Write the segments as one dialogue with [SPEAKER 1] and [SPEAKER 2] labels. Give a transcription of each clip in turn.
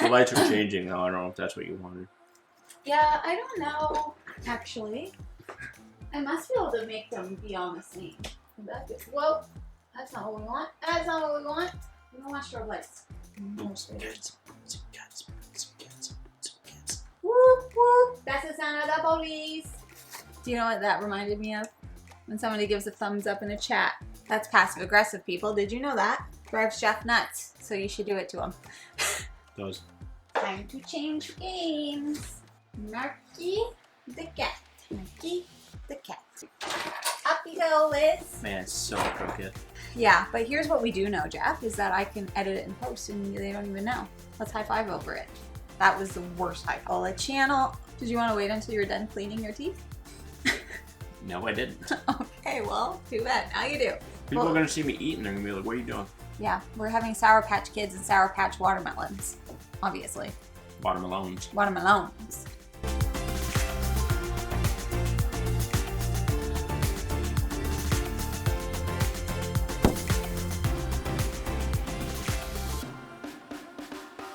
[SPEAKER 1] The lights are changing though. I don't know if that's what you wanted.
[SPEAKER 2] Yeah, I don't know, actually. I must be able to make them be on the same. Whoa, that's not what we want. That's not what we want. We don't want strobe lights. Whoop, whoop. That's the sound of the police. Do you know what that reminded me of? When somebody gives a thumbs up in a chat. That's passive aggressive, people. Did you know that? Drives Jeff nuts. So you should do it to him.
[SPEAKER 1] Those.
[SPEAKER 2] Time to change games. Marky the cat. Marky the cat. Up you go, Liz.
[SPEAKER 1] Man, it's so crooked.
[SPEAKER 2] Yeah, but here's what we do know, Jeff, is that I can edit it and post and they don't even know. Let's high five over it. That was the worst high five. The channel. Did you want to wait until you're done cleaning your teeth?
[SPEAKER 1] No, I didn't.
[SPEAKER 2] Okay, well, too bad. Now you do.
[SPEAKER 1] People are going to see me eat and they're going to be like, what are you doing?
[SPEAKER 2] Yeah, we're having Sour Patch Kids and Sour Patch watermelons, obviously.
[SPEAKER 1] Watermelons.
[SPEAKER 2] Watermelons.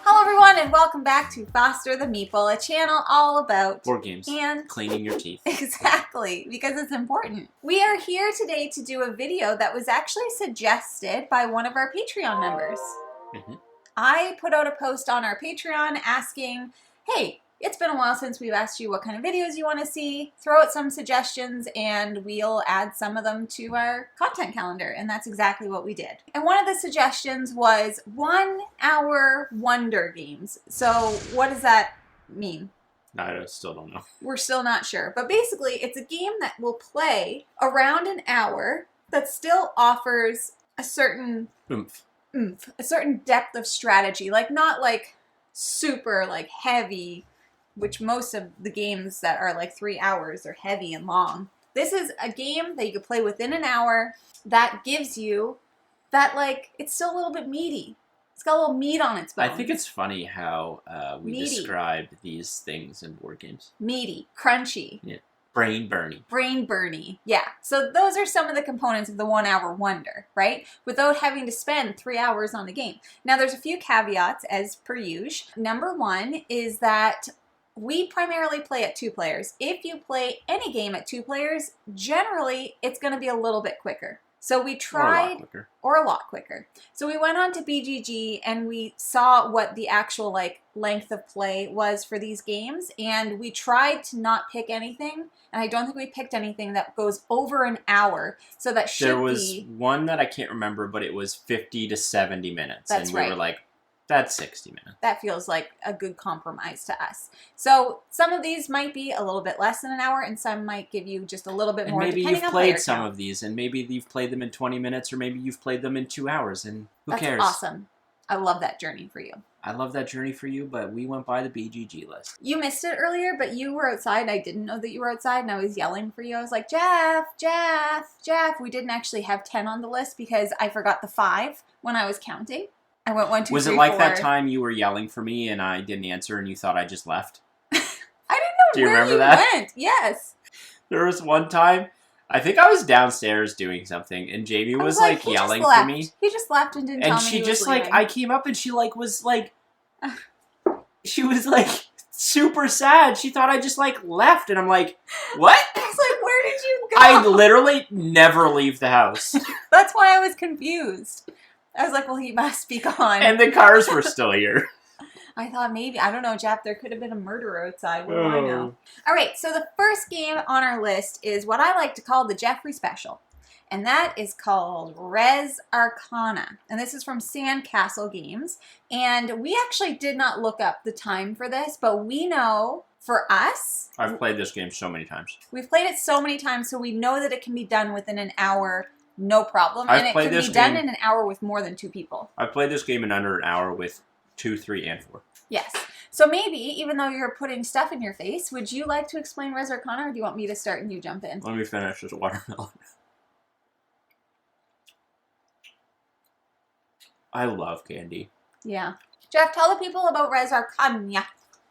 [SPEAKER 2] Hello everyone and welcome back to Foster the Meeple, a channel all about
[SPEAKER 1] board games
[SPEAKER 2] and
[SPEAKER 1] cleaning your teeth.
[SPEAKER 2] Exactly, because it's important. We are here today to do a video that was actually suggested by one of our Patreon members. I put out a post on our Patreon asking, hey, it's been a while since we've asked you what kind of videos you want to see. Throw out some suggestions and we'll add some of them to our content calendar. And that's exactly what we did. And one of the suggestions was 1 hour wonder games. So what does that mean?
[SPEAKER 1] I still don't know.
[SPEAKER 2] We're still not sure. But basically, it's a game that will play around an hour that still offers a certain
[SPEAKER 1] oomph,
[SPEAKER 2] a certain depth of strategy. Like not like super like heavy, which most of the games that are like 3 hours are heavy and long. This is a game that you can play within an hour that gives you that like, it's still a little bit meaty. It's got a little meat on its bones.
[SPEAKER 1] I think it's funny how we
[SPEAKER 2] Meaty.
[SPEAKER 1] describe these things in board games.
[SPEAKER 2] Meaty, crunchy.
[SPEAKER 1] Yeah. Brain burny.
[SPEAKER 2] Brain burny. Yeah. So those are some of the components of the 1 hour wonder, right? Without having to spend 3 hours on the game. Now there's a few caveats as per usual. Number one is that we primarily play at 2 players. If you play any game at 2 players, generally it's going to be a little bit quicker. So we tried, or a lot quicker. So we went on to BGG and we saw what the actual like length of play was for these games, and we tried to not pick anything. And I don't think we picked anything that goes over an hour. So that should be.
[SPEAKER 1] There was one that I can't remember, but it was 50 to 70 minutes.
[SPEAKER 2] That's
[SPEAKER 1] and we were like, that's 60 minutes.
[SPEAKER 2] That feels like a good compromise to us. So some of these might be a little bit less than an hour, and some might give you just a little bit more.
[SPEAKER 1] And maybe
[SPEAKER 2] depending
[SPEAKER 1] you've
[SPEAKER 2] on
[SPEAKER 1] played
[SPEAKER 2] player
[SPEAKER 1] some
[SPEAKER 2] count.
[SPEAKER 1] of these, and maybe you've played them in 20 minutes, or maybe you've played them in 2 hours, and who cares?
[SPEAKER 2] That's awesome. I love that journey for you.
[SPEAKER 1] I love that journey for you, but we went by the BGG list.
[SPEAKER 2] You missed it earlier, but you were outside. I didn't know that you were outside, and I was yelling for you. I was like, Jeff, Jeff, Jeff. We didn't actually have 10 on the list because I forgot the 5 when I was counting. I went 1, 2,
[SPEAKER 1] Was
[SPEAKER 2] 3,
[SPEAKER 1] it like
[SPEAKER 2] 4.
[SPEAKER 1] that time you were yelling for me and I didn't answer and you thought I just left?
[SPEAKER 2] I didn't
[SPEAKER 1] Do you
[SPEAKER 2] know where
[SPEAKER 1] remember
[SPEAKER 2] you
[SPEAKER 1] that?
[SPEAKER 2] went. Yes.
[SPEAKER 1] There was one time, I think I was downstairs doing something, and Jamie was like
[SPEAKER 2] "He
[SPEAKER 1] yelling
[SPEAKER 2] just
[SPEAKER 1] for
[SPEAKER 2] left.
[SPEAKER 1] me.
[SPEAKER 2] He just left and didn't
[SPEAKER 1] And
[SPEAKER 2] tell me
[SPEAKER 1] she
[SPEAKER 2] he
[SPEAKER 1] just
[SPEAKER 2] was
[SPEAKER 1] like,
[SPEAKER 2] leaving."
[SPEAKER 1] I came up and she like was like, she was like super sad. She thought I just like left, and I'm like, what?
[SPEAKER 2] I was like, where did you go?
[SPEAKER 1] I literally never leave the house.
[SPEAKER 2] That's why I was confused. I was like, well, he must be gone.
[SPEAKER 1] And the cars were still here.
[SPEAKER 2] I thought maybe, I don't know, Jeff, there could have been a murderer outside. What do I know? All right, so the first game on our list is what I like to call the Jeffrey Special. And that is called Res Arcana. And this is from Sandcastle Games. And we actually did not look up the time for this, but we know for us,
[SPEAKER 1] I've played this game so many times.
[SPEAKER 2] we've played it so many times, so we know that it can be done within an hour, no problem.
[SPEAKER 1] I've
[SPEAKER 2] And it
[SPEAKER 1] played
[SPEAKER 2] can
[SPEAKER 1] this
[SPEAKER 2] be done
[SPEAKER 1] game-
[SPEAKER 2] in an hour with more than 2 people.
[SPEAKER 1] I've played this game in under an hour with 2, 3, and 4.
[SPEAKER 2] Yes. So maybe, even though you're putting stuff in your face, would you like to explain Res Arcana, or do you want me to start and you jump in?
[SPEAKER 1] Let me finish this watermelon. I love candy.
[SPEAKER 2] Yeah. Jeff, tell the people about Res Arcana.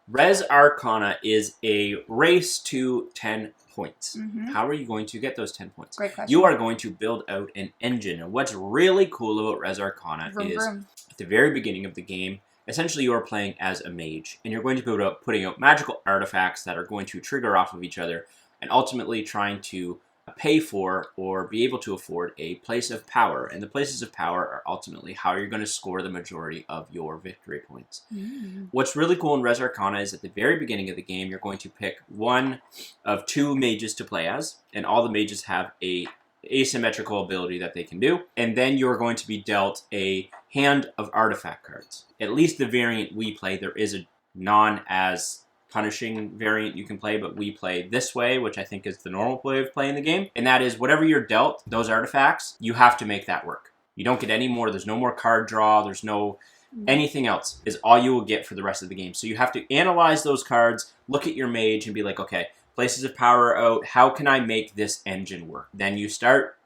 [SPEAKER 1] Res Arcana is a race to 10 points.
[SPEAKER 2] Mm-hmm.
[SPEAKER 1] How are you going to get those 10 points?
[SPEAKER 2] Great question.
[SPEAKER 1] You are going to build out an engine. And what's really cool about Res Arcana
[SPEAKER 2] Vroom,
[SPEAKER 1] is
[SPEAKER 2] vroom.
[SPEAKER 1] at the very beginning of the game, essentially you are playing as a mage, and you're going to be putting out magical artifacts that are going to trigger off of each other, and ultimately trying to pay for or be able to afford a place of power. And the places of power are ultimately how you're going to score the majority of your victory points. What's really cool in Res Arcana is at the very beginning of the game, you're going to pick one of 2 mages to play as, and all the mages have a asymmetrical ability that they can do, and then you're going to be dealt a hand of artifact cards. At least the variant we play, there is a non-as punishing variant you can play, but we play this way, which I think is the normal way of playing the game, and that is whatever you're dealt, those artifacts, you have to make that work. You don't get any more, there's no more card draw, there's no anything else, is all you will get for the rest of the game. So you have to analyze those cards, look at your mage, and be like, okay, places of power out, how can I make this engine work? Then you start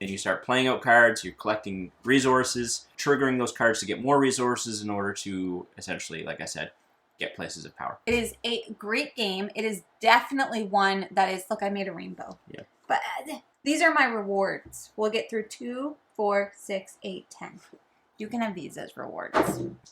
[SPEAKER 1] playing out cards, you're collecting resources, triggering those cards to get more resources in order to essentially, like I said, get places of power.
[SPEAKER 2] It is a great game. It is definitely one that is, look, I made a rainbow.
[SPEAKER 1] Yeah.
[SPEAKER 2] But these are my rewards. We'll get through 2, 4, 6, 8, 10. You can have these as rewards.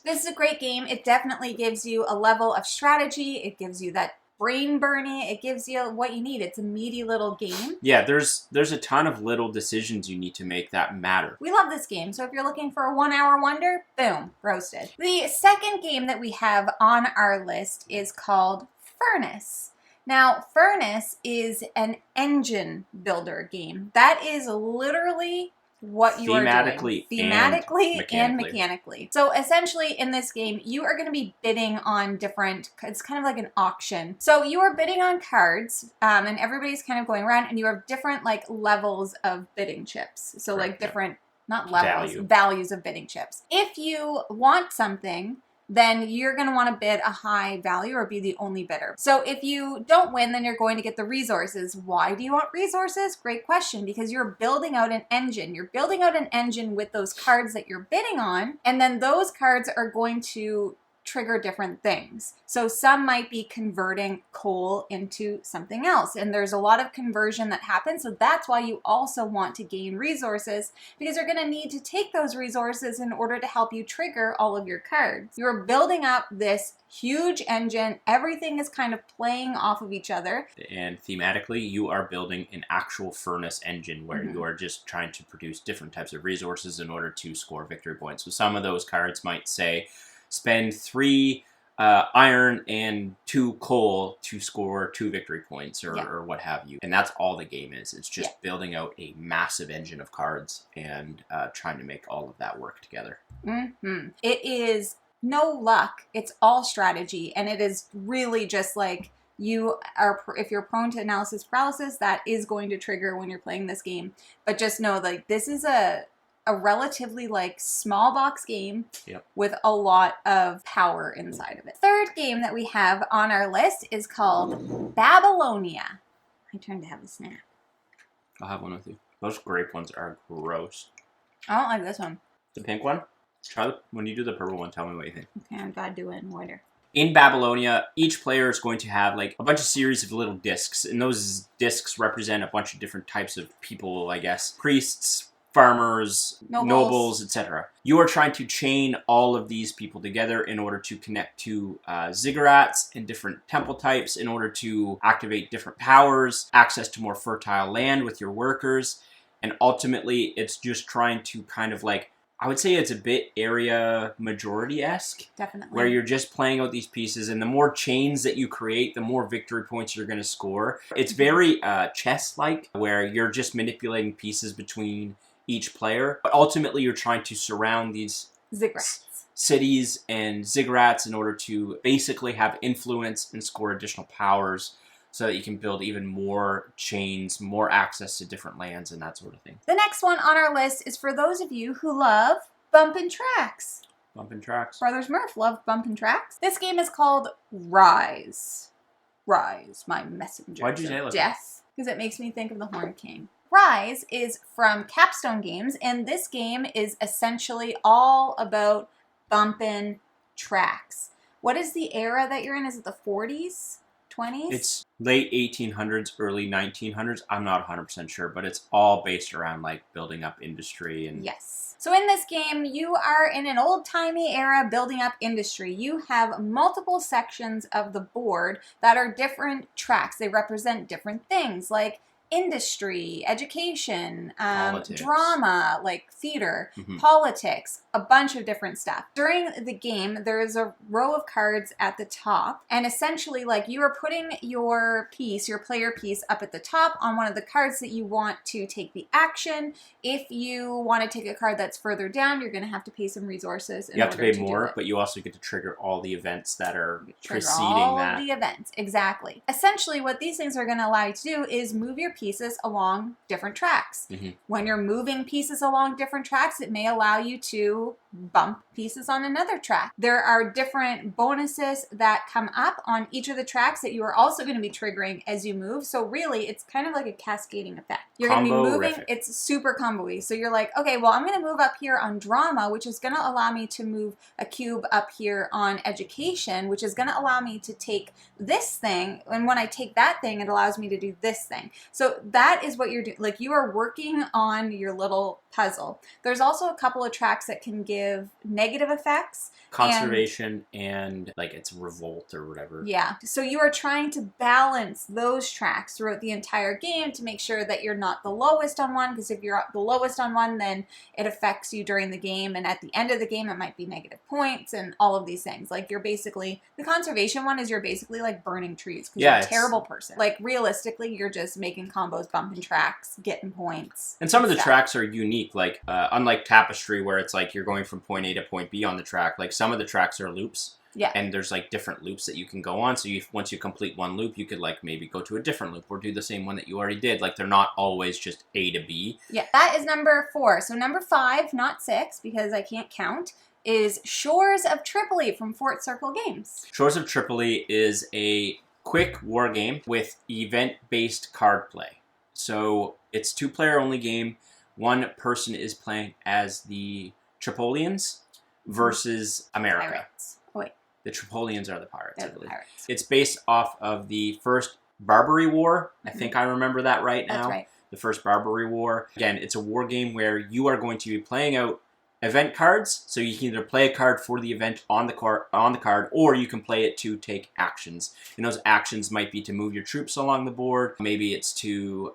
[SPEAKER 2] This is a great game. It definitely gives you a level of strategy. It gives you that brain burning. It gives you what you need. It's a meaty little game.
[SPEAKER 1] Yeah, there's a ton of little decisions you need to make that matter.
[SPEAKER 2] We love this game. So if you're looking for a 1 hour wonder, boom, roasted. The second game that we have on our list is called Furnace. Now, Furnace is an engine builder game. That is literally what you are doing. Thematically and mechanically. So essentially in this game, you are going to be bidding on different, it's kind of like an auction. So you are bidding on cards, and everybody's kind of going around, and you have different like levels of bidding chips. So like different, not levels, values of bidding chips. If you want something, then you're going to want to bid a high value or be the only bidder. So if you don't win, then you're going to get the resources. Why do you want resources? Great question, because you're building out an engine. You're building out an engine with those cards that you're bidding on, and then those cards are going to trigger different things. So some might be converting coal into something else, and there's a lot of conversion that happens. So that's why you also want to gain resources, because you're going to need to take those resources in order to help you trigger all of your cards. You're building up this huge engine. Everything is kind of playing off of each other.
[SPEAKER 1] And thematically, you are building an actual furnace engine where you are just trying to produce different types of resources in order to score victory points. So some of those cards might say, spend 3 iron and 2 coal to score 2 victory points or what have you. And that's all the game is. It's just building out a massive engine of cards and trying to make all of that work together.
[SPEAKER 2] It is no luck. It's all strategy. And it is really just like you are, if you're prone to analysis paralysis, that is going to trigger when you're playing this game. But just know, like, this is a relatively like small box game with a lot of power inside of it. Third game that we have on our list is called Babylonia. My turn to have a snack.
[SPEAKER 1] I'll have one with you. Those grape ones are gross.
[SPEAKER 2] I don't like this one.
[SPEAKER 1] The pink one? Try when you do the purple one, tell me what you think.
[SPEAKER 2] Okay, I've got to do it in order.
[SPEAKER 1] In Babylonia, each player is going to have like a bunch of series of little discs, and those discs represent a bunch of different types of people, I guess. Priests, farmers, nobles, etc. You are trying to chain all of these people together in order to connect to ziggurats and different temple types in order to activate different powers, access to more fertile land with your workers, and ultimately it's just trying to kind of like, I would say it's a bit area majority-esque.
[SPEAKER 2] Definitely.
[SPEAKER 1] Where you're just playing out these pieces, and the more chains that you create, the more victory points you're going to score. It's very chess-like, where you're just manipulating pieces between each player, but ultimately you're trying to surround these cities and ziggurats in order to basically have influence and score additional powers so that you can build even more chains, more access to different lands and that sort of thing.
[SPEAKER 2] The next one on our list is for those of you who love Bumpin' Tracks.
[SPEAKER 1] Bumpin' Tracks.
[SPEAKER 2] Brothers Murph love Bumpin' Tracks. This game is called Rise. Rise, my messenger.
[SPEAKER 1] Why'd you say it like
[SPEAKER 2] death? Because it makes me think of the Horned King. Rise is from Capstone Games, and this game is essentially all about bumpin' tracks. What is the era that you're in? Is it the 40s? 20s?
[SPEAKER 1] It's late 1800s, early 1900s. I'm not 100% sure, but it's all based around like building up industry and
[SPEAKER 2] Yes. So in this game, you are in an old-timey era building up industry. You have multiple sections of the board that are different tracks. They represent different things like industry, education, drama, like theater, politics, a bunch of different stuff. During the game, there is a row of cards at the top, and essentially, like, you are putting your piece, your player piece, up at the top on one of the cards that you want to take the action. If you want to take a card that's further down, you're going to have to pay some resources in order to do it.
[SPEAKER 1] You have to pay more, but you also get to trigger all the events that are preceding
[SPEAKER 2] all
[SPEAKER 1] that.
[SPEAKER 2] All the events, exactly. Essentially, what these things are going to allow you to do is move your pieces along different tracks. When you're moving pieces along different tracks, it may allow you to bump pieces on another track. There are different bonuses that come up on each of the tracks that you are also going to be triggering as you move. So really, it's kind of like a cascading effect. You're going to be moving. It's super combo-y. So you're like, okay, well, I'm going to move up here on drama, which is going to allow me to move a cube up here on education, which is going to allow me to take this thing. And when I take that thing, it allows me to do this thing. So that is what you're doing. Like, you are working on your little puzzle. There's also a couple of tracks that can give negative effects.
[SPEAKER 1] Conservation and like it's revolt or whatever.
[SPEAKER 2] Yeah. So you are trying to balance those tracks throughout the entire game to make sure that you're not the lowest on one, because if you're the lowest on one, then it affects you during the game, and at the end of the game it might be negative points and all of these things. Like, you're basically, the conservation one is you're basically like burning trees because you're a terrible person. Like, realistically, you're just making combos, bumping tracks, getting points.
[SPEAKER 1] And some of the tracks are unique, like unlike Tapestry where it's like you're going from point A to point B on the track, like some of the tracks are loops.
[SPEAKER 2] Yeah.
[SPEAKER 1] And there's like different loops that you can go on. So once you complete one loop, you could like maybe go to a different loop or do the same one that you already did. Like, they're not always just A to B.
[SPEAKER 2] Yeah, that is number 4. So number 5, not 6, because I can't count, is Shores of Tripoli from Fort Circle Games.
[SPEAKER 1] Shores of Tripoli is a quick war game with event-based card play. So it's 2-player only game. One person is playing as the Tripolians versus America.
[SPEAKER 2] Pirates. Oh, wait.
[SPEAKER 1] The Tripolians are the pirates, I believe.
[SPEAKER 2] Pirates.
[SPEAKER 1] It's based off of the first Barbary War. I think I remember that right now.
[SPEAKER 2] That's right.
[SPEAKER 1] The first Barbary War. Again, it's a war game where you are going to be playing out event cards. So you can either play a card for the event on the card, or you can play it to take actions. And those actions might be to move your troops along the board. Maybe it's to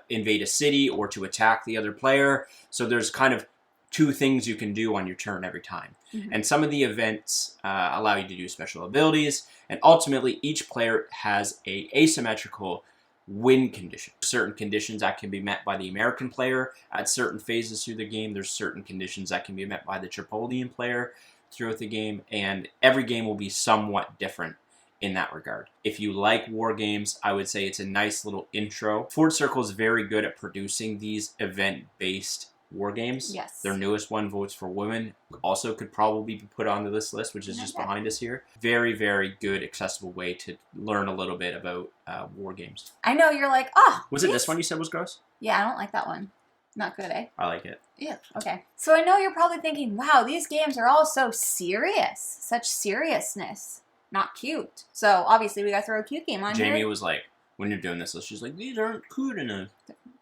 [SPEAKER 1] invade a city or to attack the other player. So there's kind of 2 things you can do on your turn every time. And some of the events allow you to do special abilities. And ultimately, each player has a asymmetrical win condition. Certain conditions that can be met by the American player at certain phases through the game. There's certain conditions that can be met by the Tripolian player throughout the game. And every game will be somewhat different in that regard. If you like war games, I would say it's a nice little intro. Fort Circle is very good at producing these event-based war games.
[SPEAKER 2] Yes.
[SPEAKER 1] Their newest one, Votes for Women, also could probably be put onto this list, which is just behind us here. Very, very good, accessible way to learn a little bit about war games.
[SPEAKER 2] I know, you're like, oh.
[SPEAKER 1] Was it this one you said was gross?
[SPEAKER 2] Yeah, I don't like that one. Not good, eh?
[SPEAKER 1] I like it.
[SPEAKER 2] Yeah, okay. So I know you're probably thinking, wow, these games are all so serious. Such seriousness. Not cute. So obviously we gotta throw a cute game on here.
[SPEAKER 1] Jamie was like, when you're doing this, she's like, these aren't cute enough.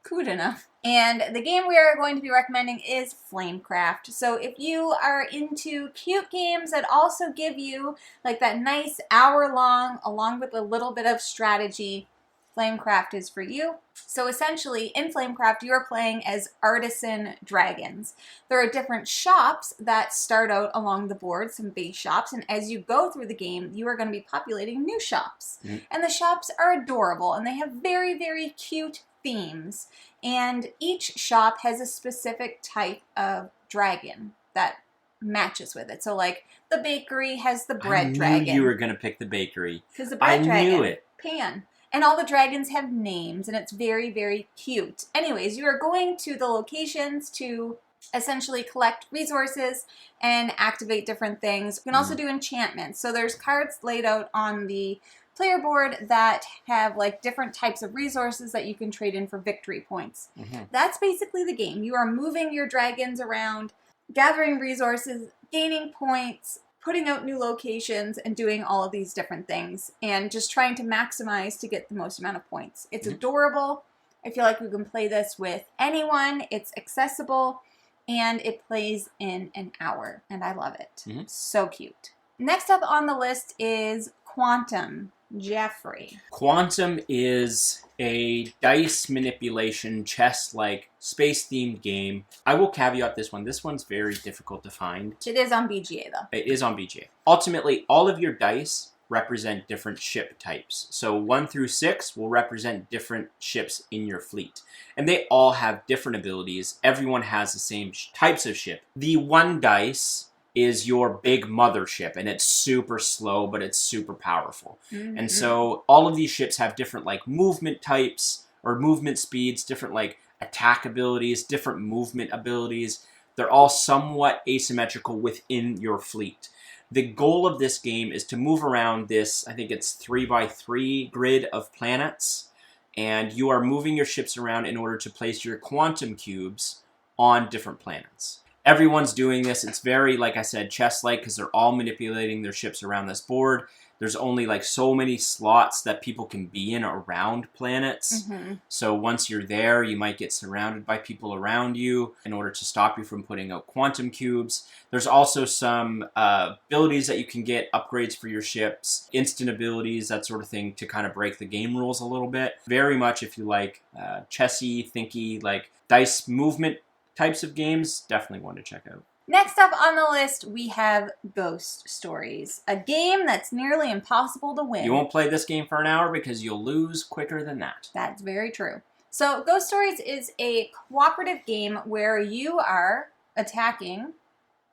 [SPEAKER 2] Good enough. And the game we are going to be recommending is Flamecraft. So if you are into cute games that also give you like that nice hour-long, along with a little bit of strategy, Flamecraft is for you. So essentially, in Flamecraft, you are playing as artisan dragons. There are different shops that start out along the board, some base shops, and as you go through the game, you are going to be populating new shops. And the shops are adorable, and they have very, very cute themes. And each shop has a specific type of dragon that matches with it. So like the bakery has the bread dragon.
[SPEAKER 1] I knew you were going to pick the bakery.
[SPEAKER 2] Because the bread dragon.
[SPEAKER 1] I knew it.
[SPEAKER 2] Pan. And all the dragons have names, and it's very, very cute. Anyways, you are going to the locations to essentially collect resources and activate different things. You can also do enchantments. So there's cards laid out on the player board that have like different types of resources that you can trade in for victory points. That's basically the game. You are moving your dragons around, gathering resources, gaining points, putting out new locations and doing all of these different things and just trying to maximize to get the most amount of points. It's adorable. I feel like we can play this with anyone. It's accessible and it plays in an hour and I love it. So cute. Next up on the list is Quantum. Jeffrey.
[SPEAKER 1] Quantum is a dice manipulation, chess-like, space-themed game. I will caveat this one. This one's very difficult to find.
[SPEAKER 2] It is on BGA, though.
[SPEAKER 1] It is on BGA. Ultimately, all of your dice represent different ship types. So 1 through 6 will represent different ships in your fleet. And they all have different abilities. Everyone has the same types of ship. The 1 dice is your big mothership, and it's super slow, but it's super powerful. And so all of these ships have different like movement types or movement speeds, different like attack abilities, different movement abilities. They're all somewhat asymmetrical within your fleet. The goal of this game is to move around this, I think it's 3x3 grid of planets, and you are moving your ships around in order to place your quantum cubes on different planets. Everyone's doing this. It's very, like I said, chess-like because they're all manipulating their ships around this board. There's only like so many slots that people can be in around planets. So once you're there, you might get surrounded by people around you in order to stop you from putting out quantum cubes. There's also some abilities that you can get, upgrades for your ships, instant abilities, that sort of thing to kind of break the game rules a little bit. Very much if you like chessy, thinky, like dice movement types of games, definitely one to check out.
[SPEAKER 2] Next up on the list, we have Ghost Stories, a game that's nearly impossible to win.
[SPEAKER 1] You won't play this game for an hour because you'll lose quicker than that.
[SPEAKER 2] That's very true. So Ghost Stories is a cooperative game where you are attacking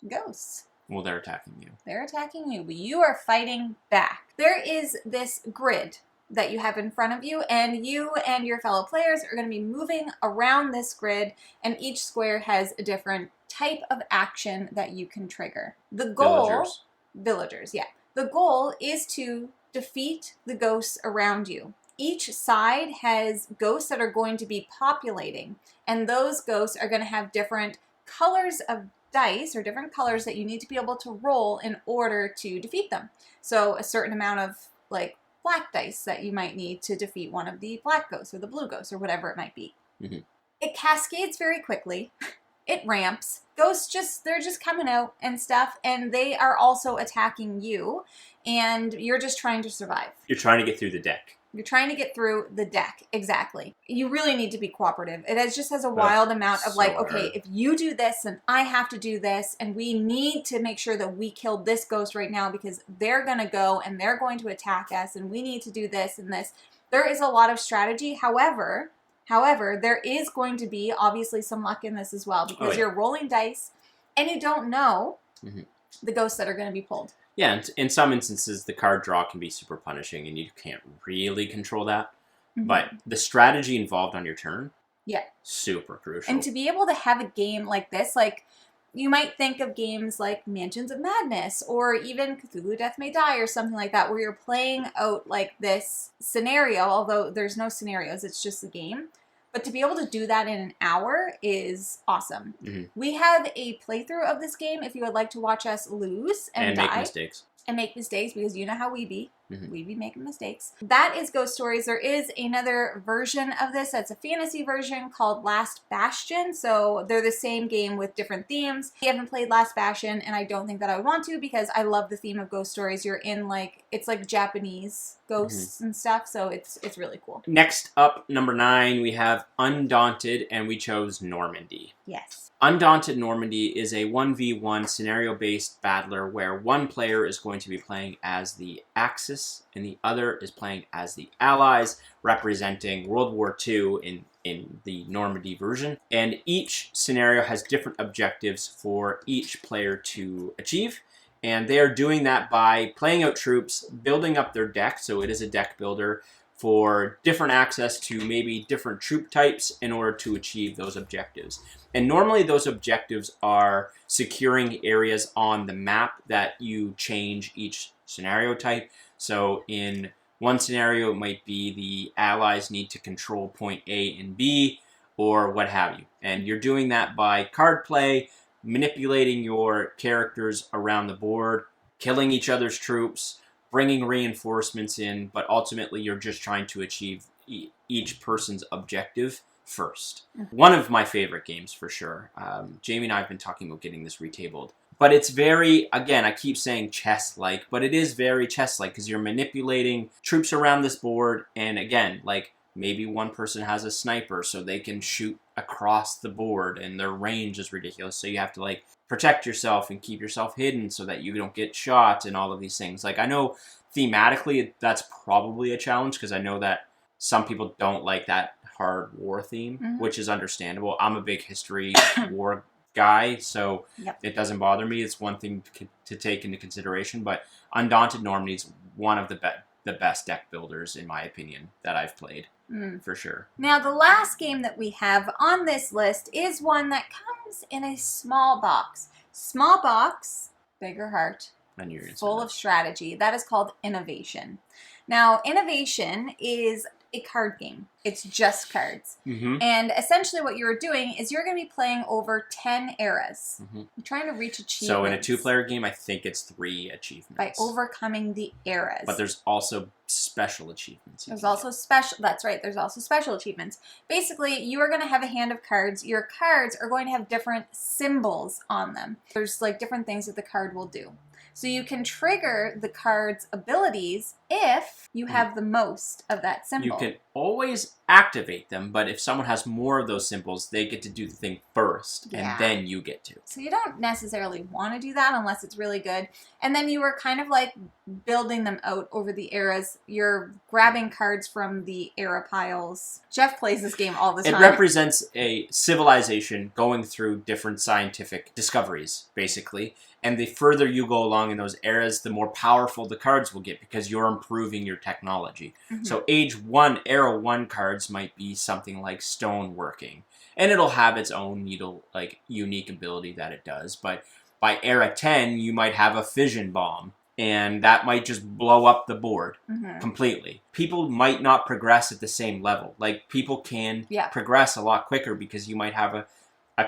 [SPEAKER 2] ghosts.
[SPEAKER 1] Well, they're attacking you.
[SPEAKER 2] They're attacking you, but you are fighting back. There is this grid that you have in front of you, and you and your fellow players are going to be moving around this grid, and each square has a different type of action that you can trigger. The goal... Villagers, yeah. The goal is to defeat the ghosts around you. Each side has ghosts that are going to be populating, and those ghosts are going to have different colors of dice or different colors that you need to be able to roll in order to defeat them. So a certain amount of like black dice that you might need to defeat one of the black ghosts or the blue ghosts or whatever it might be. It cascades very quickly. It ramps. Ghosts they're just coming out and stuff, and they are also attacking you, and you're just trying to survive.
[SPEAKER 1] You're trying to get through the deck.
[SPEAKER 2] You're trying to get through the deck, exactly. You really need to be cooperative. It just has a wild amount of like, okay, if you do this, then I have to do this, and we need to make sure that we kill this ghost right now because they're going to go and they're going to attack us, and we need to do this and this. There is a lot of strategy. However, there is going to be obviously some luck in this as well because you're rolling dice and you don't know the ghosts that are going to be pulled.
[SPEAKER 1] Yeah, and in some instances, the card draw can be super punishing, and you can't really control that. But the strategy involved on your turn, super crucial.
[SPEAKER 2] And to be able to have a game like this, like, you might think of games like Mansions of Madness or even Cthulhu Death May Die or something like that, where you're playing out like this scenario, although there's no scenarios, it's just the game. But to be able to do that in an hour is awesome. We have a playthrough of this game if you would like to watch us lose and die.
[SPEAKER 1] Make mistakes.
[SPEAKER 2] And make mistakes, because you know how we be. We be making mistakes. That is Ghost Stories. There is another version of this that's a fantasy version called Last Bastion. So they're the same game with different themes. I haven't played Last Bastion, and I don't think that I would want to because I love the theme of Ghost Stories. You're in like, it's like Japanese ghosts and stuff, so it's really cool.
[SPEAKER 1] Next up, number 9, we have Undaunted, and we chose Normandy.
[SPEAKER 2] Yes.
[SPEAKER 1] Undaunted Normandy is a 1v1 scenario-based battler where one player is going to be playing as the Axis and the other is playing as the Allies, representing World War II in the Normandy version. And each scenario has different objectives for each player to achieve. And they are doing that by playing out troops, building up their deck, so it is a deck builder, for different access to maybe different troop types in order to achieve those objectives. And normally those objectives are securing areas on the map that you change each scenario type. So in one scenario, it might be the Allies need to control point A and B, or what have you. And you're doing that by card play, manipulating your characters around the board, killing each other's troops, bringing reinforcements in, but ultimately you're just trying to achieve each person's objective first. One of my favorite games for sure. Jamie and I have been talking about getting this retabled. But it's very, again, I keep saying chess-like, but it is very chess-like because you're manipulating troops around this board, and again, like, maybe one person has a sniper so they can shoot across the board and their range is ridiculous. So you have to like protect yourself and keep yourself hidden so that you don't get shot and all of these things. Like I know thematically that's probably a challenge because I know that some people don't like that hard war theme, which is understandable. I'm a big history war guy, so it doesn't bother me. It's one thing to take into consideration, but Undaunted Normandy's one of the best deck builders, in my opinion, that I've played, for sure.
[SPEAKER 2] Now, the last game that we have on this list is one that comes in a small box. Small box, bigger heart, full of strategy. That is called Innovation. Now, Innovation is a card game. It's just cards. And essentially what you're doing is you're going to be playing over 10 eras. You're trying to reach achievements.
[SPEAKER 1] So in a 2-player game, I think it's 3 achievements.
[SPEAKER 2] By overcoming the eras.
[SPEAKER 1] But there's also special achievements.
[SPEAKER 2] There's also special, that's right, there's also special achievements. Basically, you are going to have a hand of cards. Your cards are going to have different symbols on them. There's like different things that the card will do. So you can trigger the card's abilities if you have the most of that symbol.
[SPEAKER 1] You can always activate them, but if someone has more of those symbols, they get to do the thing first, and then you get to.
[SPEAKER 2] So you don't necessarily want to do that unless it's really good. And then you are kind of like building them out over the eras. You're grabbing cards from the era piles. Jeff plays this game all the time.
[SPEAKER 1] It represents a civilization going through different scientific discoveries, basically. And the further you go along in those eras, the more powerful the cards will get because you're improving your technology. So Age 1, Era 1 cards might be something like stoneworking. And it'll have its own unique ability that it does. But by Era 10, you might have a fission bomb. And that might just blow up the board completely. People might not progress at the same level. Like, people can progress a lot quicker because you might have a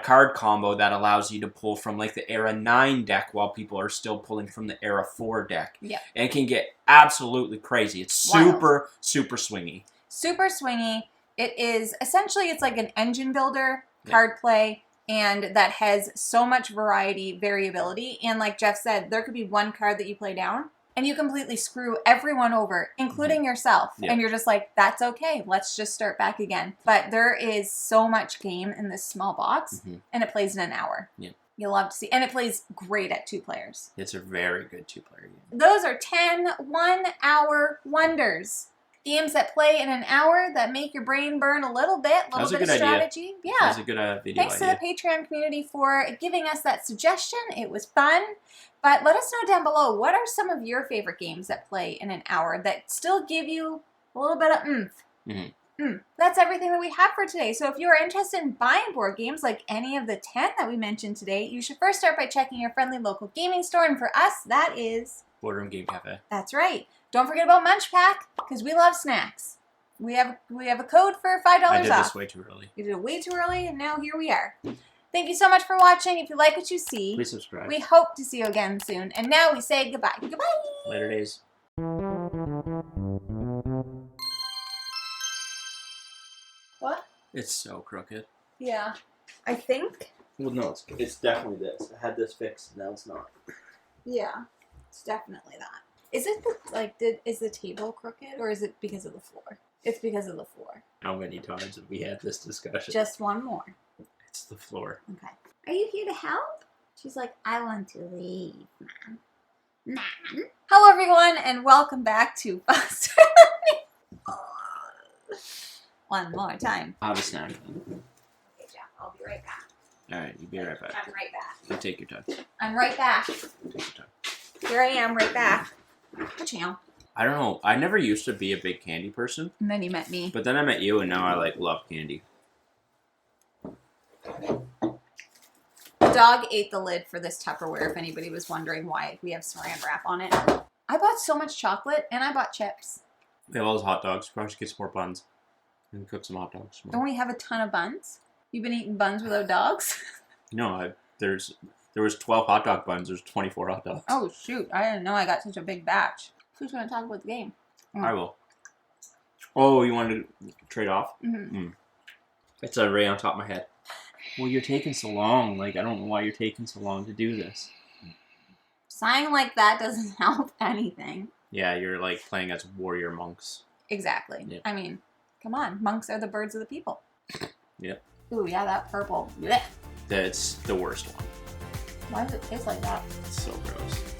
[SPEAKER 1] card combo that allows you to pull from like the Era 9 deck while people are still pulling from the Era 4 deck. And it can get absolutely crazy. It's super, super swingy. Super swingy.
[SPEAKER 2] It is, essentially, it's like an engine builder, card play, and that has so much variability. And like Jeff said, there could be one card that you play down, and you completely screw everyone over, including yourself. And you're just like, that's okay. Let's just start back again. But there is so much game in this small box, and it plays in an hour. You'll love to see. And it plays great at 2 players.
[SPEAKER 1] It's a very good 2-player game.
[SPEAKER 2] Those are 10 1-hour wonders. Games that play in an hour that make your brain burn a little bit. A little bit of strategy.
[SPEAKER 1] Yeah. That was a good video
[SPEAKER 2] Thanks to the Patreon community for giving us that suggestion. It was fun. But let us know down below, what are some of your favorite games that play in an hour that still give you a little bit of oomph? That's everything that we have for today. So if you are interested in buying board games like any of the 10 that we mentioned today, you should first start by checking your friendly local gaming store. And for us, that is
[SPEAKER 1] Boardroom Game Cafe.
[SPEAKER 2] That's right. Don't forget about Munch Pack, because we love snacks. We have a code for $5 off.
[SPEAKER 1] I did this way too early.
[SPEAKER 2] You did it way too early, and now here we are. Thank you so much for watching. If you like what you see,
[SPEAKER 1] please subscribe.
[SPEAKER 2] We hope to see you again soon. And now we say goodbye. Goodbye.
[SPEAKER 1] Later days.
[SPEAKER 2] What?
[SPEAKER 1] It's so crooked.
[SPEAKER 2] Yeah. I think.
[SPEAKER 1] Well, no, it's definitely this. I had this fixed, now it's not.
[SPEAKER 2] Yeah. It's definitely that. Is it is the table crooked, or is it because of the floor? It's because of the floor.
[SPEAKER 1] How many times have we had this discussion?
[SPEAKER 2] Just one more.
[SPEAKER 1] It's the floor.
[SPEAKER 2] Okay. Are you here to help? She's like, I want to leave, man. Hello, everyone, and welcome back to Foster the Meeple. One more time.
[SPEAKER 1] I'll have a snack.
[SPEAKER 2] Okay, Jeff, I'll be right back.
[SPEAKER 1] Alright, you be right back.
[SPEAKER 2] I'm right back.
[SPEAKER 1] You take your time.
[SPEAKER 2] I'm right back.
[SPEAKER 1] Take your time.
[SPEAKER 2] Here I am, right back. Ka-chow.
[SPEAKER 1] I don't know. I never used to be a big candy person.
[SPEAKER 2] And then you met me.
[SPEAKER 1] But then I met you, and now I love candy.
[SPEAKER 2] The dog ate the lid for this Tupperware, if anybody was wondering why we have saran wrap on it. I bought so much chocolate, and I bought chips.
[SPEAKER 1] We have all those hot dogs. Probably should get some more buns. And cook some hot dogs.
[SPEAKER 2] Don't we have a ton of buns? You've been eating buns without dogs?
[SPEAKER 1] No, there's There was 12 hot dog buns. There's 24 hot dogs.
[SPEAKER 2] Oh, shoot. I didn't know I got such a big batch. Who's going to talk about the game?
[SPEAKER 1] I will. Oh, you wanted to trade off?
[SPEAKER 2] Mm-hmm.
[SPEAKER 1] It's right on top of my head. Well, you're taking so long. Like, I don't know why you're taking so long to do this.
[SPEAKER 2] Sighing like that doesn't help anything.
[SPEAKER 1] Yeah, you're like playing as warrior monks.
[SPEAKER 2] Exactly.
[SPEAKER 1] Yep.
[SPEAKER 2] I mean, come on. Monks are the birds of the people.
[SPEAKER 1] Yep.
[SPEAKER 2] Ooh, yeah, that purple. Blech.
[SPEAKER 1] That's the worst one.
[SPEAKER 2] Why does it taste like that?
[SPEAKER 1] It's so gross.